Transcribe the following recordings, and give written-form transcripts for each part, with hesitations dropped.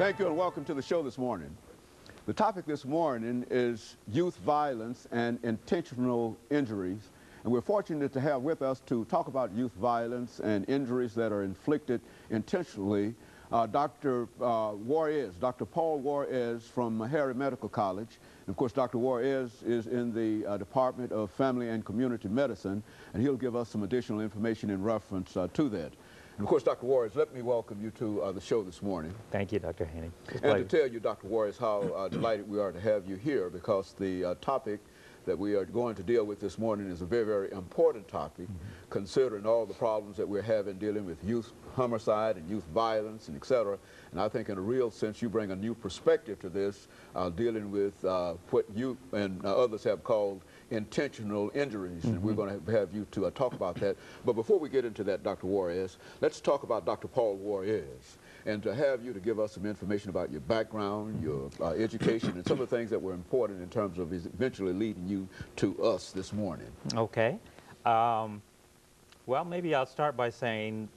Thank you and welcome to the show this morning. The topic this morning is youth violence and intentional injuries. And we're fortunate to have with us to talk about youth violence and injuries that are inflicted intentionally Dr. Juarez, Dr. Paul Juarez from Meharry Medical College. And of course, Dr. Juarez is in the Department of Family and Community Medicine, and he'll give us some additional information in reference to that. And of course, Dr. Juarez, let me welcome you to the show this morning. Thank you, Dr. Haney. And to tell you, Dr. Juarez, how delighted we are to have you here, because the topic that we are going to deal with this morning is a very, very important topic, considering all the problems that we're having dealing with youth homicide and youth violence and et cetera. And I think in a real sense you bring a new perspective to this, dealing with what you and others have called intentional injuries. And we're going to have you to talk about that. But before we get into that, Dr. Juarez, let's talk about Dr. Paul Juarez, and to have you to give us some information about your background, your education, and some of the things that were important in terms of eventually leading you to us this morning. Okay. Well, maybe I'll start by saying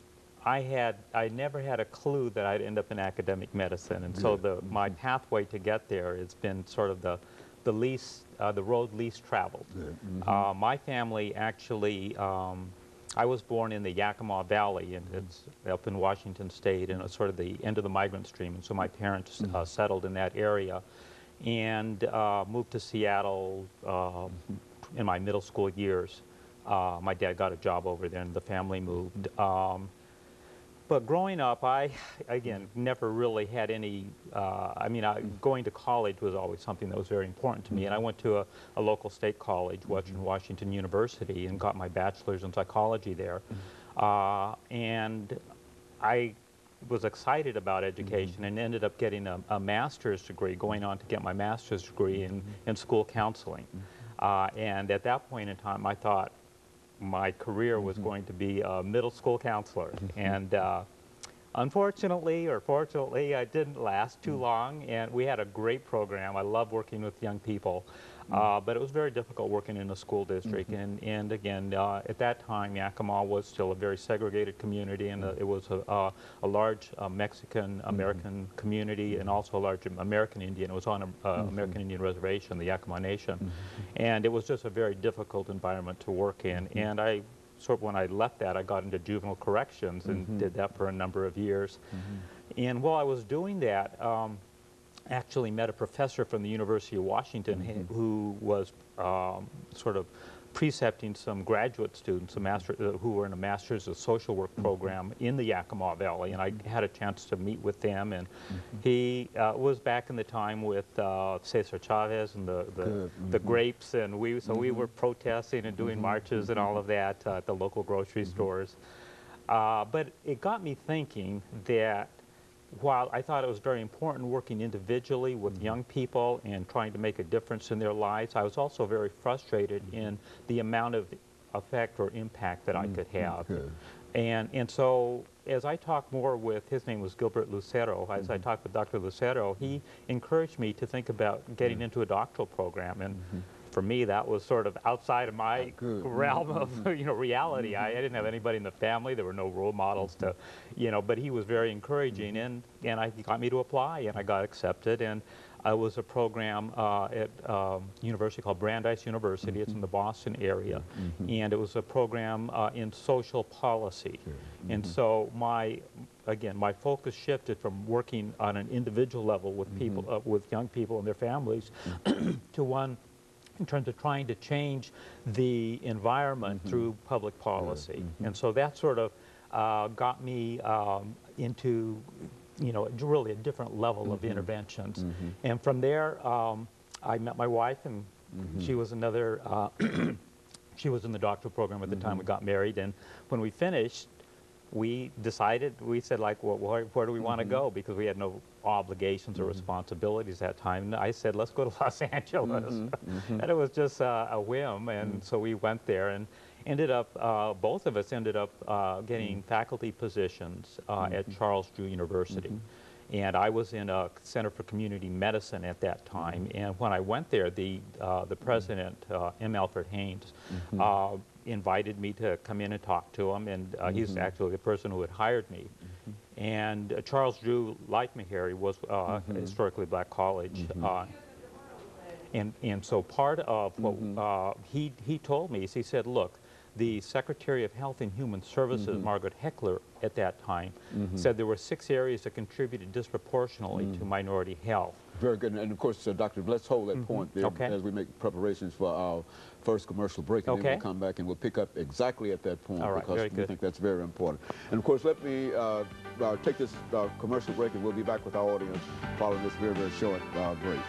I never had a clue that I'd end up in academic medicine, and so my pathway to get there has been sort of the road least traveled. My family actually, I was born in the Yakima Valley, and it's up in Washington State, and it's sort of the end of the migrant stream. And so my parents settled in that area and moved to Seattle in my middle school years. My dad got a job over there, and the family moved. But growing up, I, again, never really had any, going to college was always something that was very important to me. And I went to a local state college, Western Washington University, and got my bachelor's in psychology there. And I was excited about education and ended up getting a master's degree, going on to get my master's degree in school counseling. And at that point in time, I thought my career was going to be a middle school counselor. And unfortunately, or fortunately, I didn't last too long, and we had a great program. I love working with young people, but it was very difficult working in a school district. And again, at that time, Yakima was still a very segregated community, and it was a large Mexican-American community, and also a large American Indian. It was on an American Indian reservation, the Yakima Nation. And it was just a very difficult environment to work in. And when I left that, I got into juvenile corrections and did that for a number of years. And while I was doing that, actually met a professor from the University of Washington who was sort of precepting some graduate students, who were in a master's of social work program in the Yakima Valley, and I had a chance to meet with them. And he was back in the time with Cesar Chavez and the grapes, and we were protesting and doing marches and all of that at the local grocery stores. But it got me thinking that while I thought it was very important working individually with young people and trying to make a difference in their lives, I was also very frustrated in the amount of effect or impact that I could have. And so as I talked more with, his name was Gilbert Lucero, as I talked with Dr. Lucero, he encouraged me to think about getting into a doctoral program. And for me, that was sort of outside of my realm of reality. I didn't have anybody in the family. There were no role models to, but he was very encouraging, and he got me to apply, and I got accepted. And it was a program at a university called Brandeis University. It's in the Boston area, and it was a program in social policy. And so my focus shifted from working on an individual level with people, with young people and their families, to one in terms of trying to change the environment through public policy. And so that sort of got me into, really a different level of interventions. And from there, I met my wife, and she was another, she was in the doctoral program at the time we got married. And when we finished, we said, like, well, where do we want to go? Because we had no obligations or responsibilities at that time. And I said, let's go to Los Angeles. And it was just a whim. And so we went there and ended up, both of us ended up getting faculty positions at Charles Drew University. And I was in a Center for Community Medicine at that time. And when I went there, the president, M. Alfred Haynes, invited me to come in and talk to him, and he's actually the person who had hired me. And Charles Drew, like Meharry, was a historically black college. And so part of what he told me is he said, look, the Secretary of Health and Human Services, Margaret Heckler, at that time, said there were 6 areas that contributed disproportionately to minority health. Very good. And of course, Dr. Let's hold that point there as we make preparations for our first commercial break. And then we'll come back and we'll pick up exactly at that point because we think that's very important. And of course, let me take this commercial break and we'll be back with our audience following this very, very short break.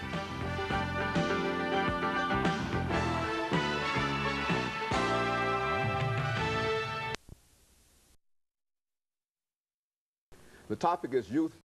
The topic is youth